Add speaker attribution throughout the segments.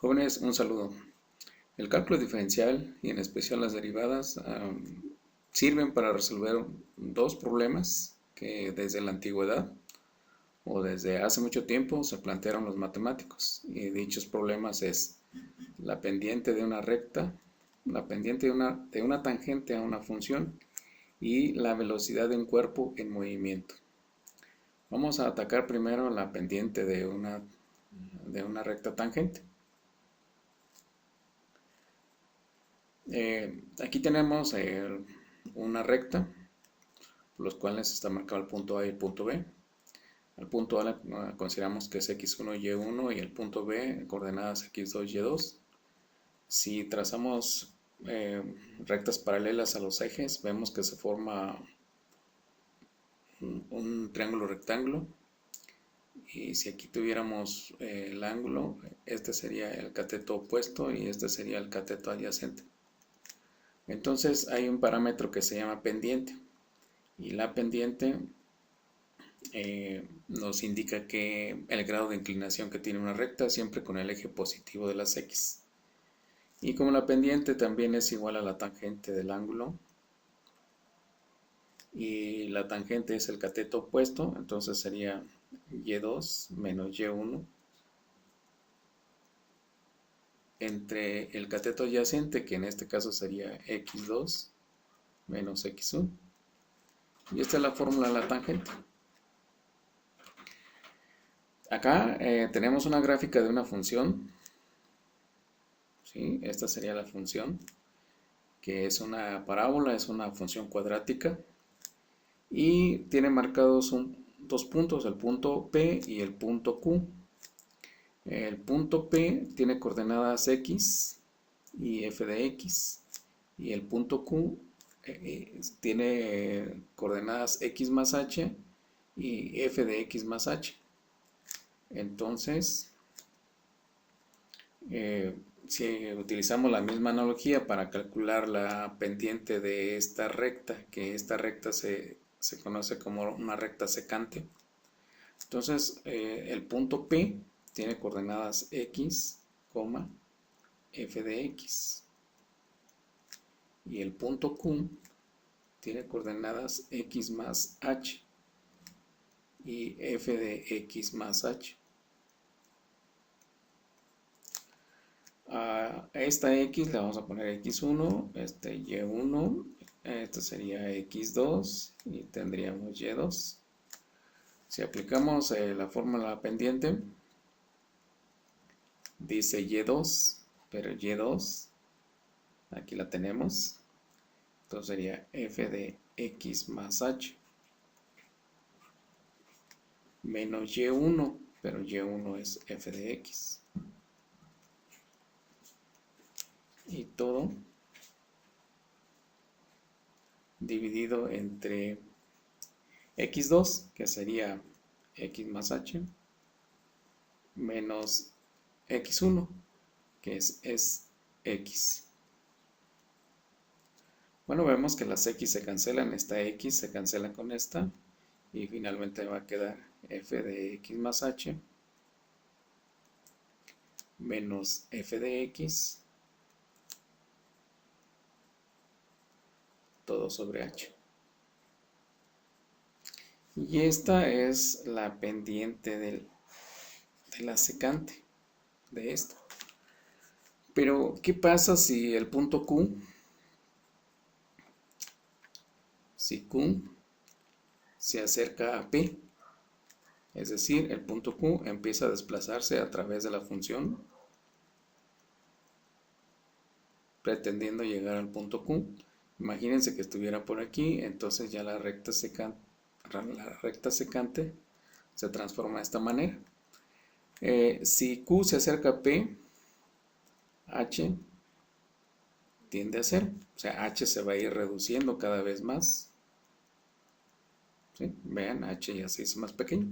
Speaker 1: Jóvenes, un saludo. El cálculo diferencial y en especial las derivadas sirven para resolver dos problemas que desde la antigüedad o desde hace mucho tiempo se plantearon los matemáticos. Y dichos problemas es la pendiente de una recta, la pendiente de una tangente a una función y la velocidad de un cuerpo en movimiento. Vamos a atacar primero la pendiente de una recta tangente. Aquí tenemos una recta, los cuales está marcado el punto A y el punto B. El punto A consideramos que es x1, y1 y el punto B coordenadas x2, y2. Si trazamos rectas paralelas a los ejes, vemos que se forma un triángulo rectángulo. Y si aquí tuviéramos el ángulo, este sería el cateto opuesto y este sería el cateto adyacente. Entonces hay un parámetro que se llama pendiente y la pendiente nos indica que el grado de inclinación que tiene una recta siempre con el eje positivo de las x. Y como la pendiente también es igual a la tangente del ángulo y la tangente es el cateto opuesto, entonces sería y2 menos y1 entre el cateto adyacente, que en este caso sería x2 menos x1. Y esta es la fórmula de la tangente. Acá tenemos una gráfica de una función, ¿sí? Esta sería la función, que es una parábola, es una función cuadrática, y tiene marcados dos puntos, el punto P y el punto Q. El punto P tiene coordenadas x y f de x, y el punto Q tiene coordenadas x más h y f de x más h. Entonces, si utilizamos la misma analogía para calcular la pendiente de esta recta, que esta recta se conoce como una recta secante, entonces el punto P tiene coordenadas x, f de x, y el punto Q tiene coordenadas x más h y f de x más h. A esta x le vamos a poner x1, este y1, este sería x2 y tendríamos y2. Si aplicamos la fórmula de la pendiente, dice y2, pero y2, aquí la tenemos, entonces sería f de x más h menos y1, pero y1 es f de x. Y todo dividido entre x2, que sería x más h, menos x1, que es x. Bueno, vemos que las x se cancelan, esta x se cancela con esta, y finalmente va a quedar f de x más h menos f de x todo sobre h. Y esta es la pendiente de la secante de esto. Pero, ¿qué pasa si el punto Q, si Q se acerca a P? Es decir, el punto Q empieza a desplazarse a través de la función, pretendiendo llegar al punto Q. Imagínense que estuviera por aquí, entonces ya la recta secante se transforma de esta manera. Si Q se acerca a P, H tiende a cero, o sea, H se va a ir reduciendo cada vez más. ¿Sí? Vean, H ya se hizo más pequeño.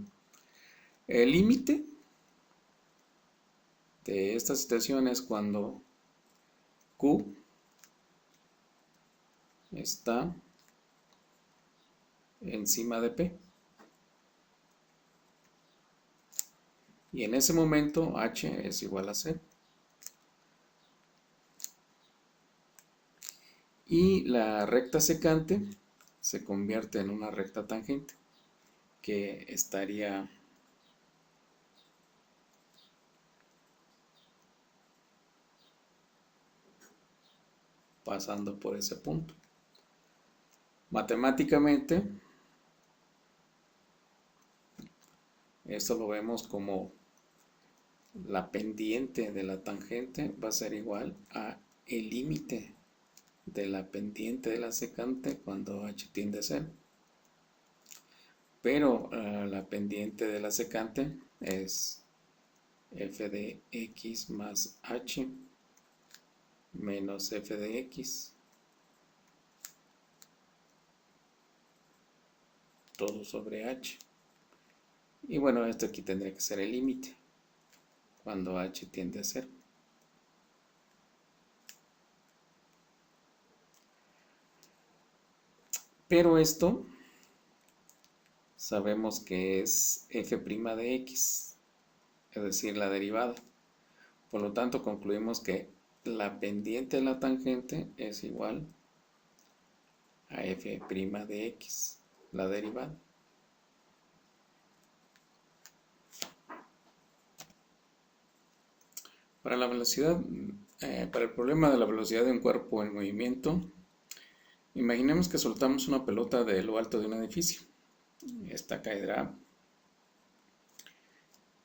Speaker 1: El límite de esta situación es cuando Q está encima de P. Y en ese momento H es igual a 0. Y la recta secante se convierte en una recta tangente que estaría pasando por ese punto. Matemáticamente, esto lo vemos como la pendiente de la tangente va a ser igual a el límite de la pendiente de la secante cuando h tiende a 0. Pero la pendiente de la secante es f de x más h menos f de x, todo sobre h. Y bueno, esto aquí tendría que ser el límite cuando h tiende a 0. Pero esto sabemos que es f' de x, es decir, la derivada. Por lo tanto, concluimos que la pendiente de la tangente es igual a f' de x, la derivada. Para la velocidad, para el problema de la velocidad de un cuerpo en movimiento, imaginemos que soltamos una pelota de lo alto de un edificio. Esta caerá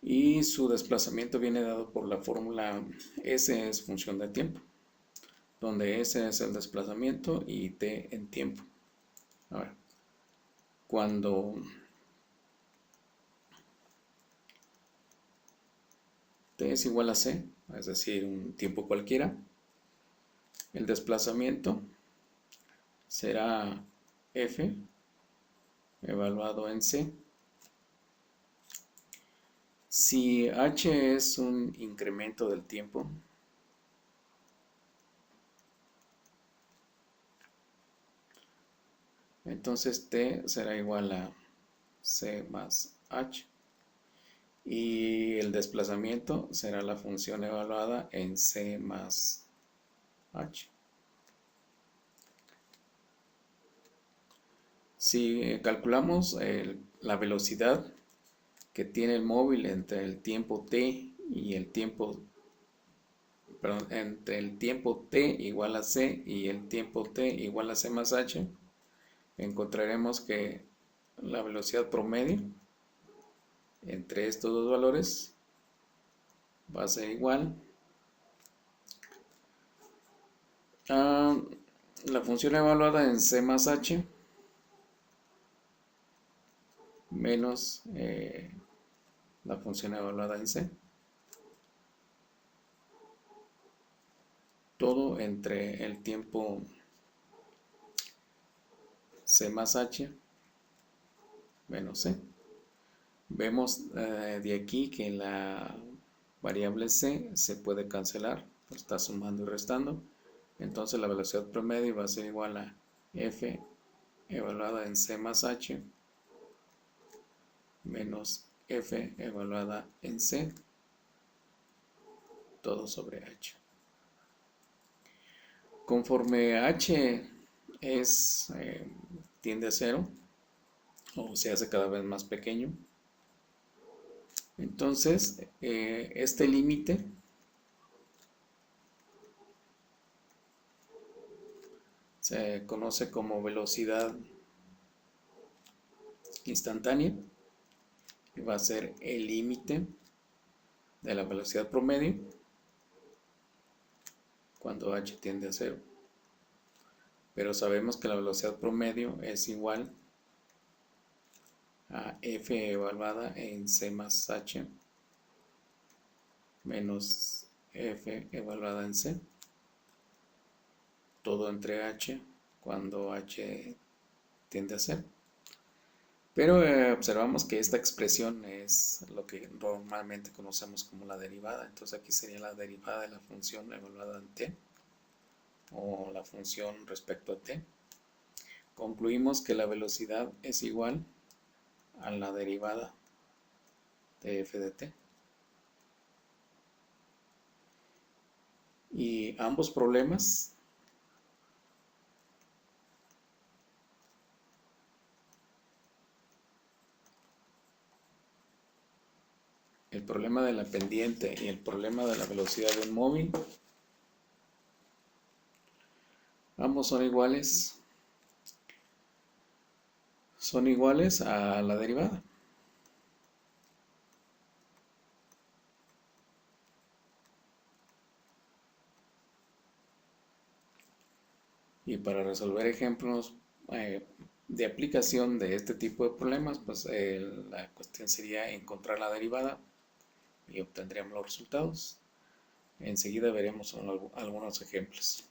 Speaker 1: y su desplazamiento viene dado por la fórmula S es función de tiempo, donde S es el desplazamiento y T en tiempo. Ahora, cuando T es igual a C, es decir, un tiempo cualquiera, el desplazamiento será F evaluado en C. Si H es un incremento del tiempo, entonces T será igual a C más H. Y el desplazamiento será la función evaluada en C más H. Si calculamos la velocidad que tiene el móvil entre el tiempo t y el tiempo, perdón, entre el tiempo t igual a c y el tiempo t igual a c más h, encontraremos que la velocidad promedio entre estos dos valores va a ser igual a la función evaluada en c más h menos la función evaluada en c, todo entre el tiempo c más h menos c. Vemos de aquí que la variable c se puede cancelar, está sumando y restando, entonces la velocidad promedio va a ser igual a f evaluada en c más h menos f evaluada en c, todo sobre h. Conforme h es, tiende a 0 o se hace cada vez más pequeño, entonces este límite se conoce como velocidad instantánea y va a ser el límite de la velocidad promedio cuando h tiende a 0. Pero sabemos que la velocidad promedio es igual a f evaluada en c más h menos f evaluada en c, todo entre h cuando h tiende a 0. Pero observamos que esta expresión es lo que normalmente conocemos como la derivada. Entonces aquí sería la derivada de la función evaluada en t o la función respecto a t. Concluimos que la velocidad es igual a la derivada de f de t. Y ambos problemas el problema de la pendiente y el problema de la velocidad de un móvil, ambos son iguales a la derivada. Y para resolver ejemplos de aplicación de este tipo de problemas, pues la cuestión sería encontrar la derivada y obtendríamos los resultados. Enseguida veremos algunos ejemplos.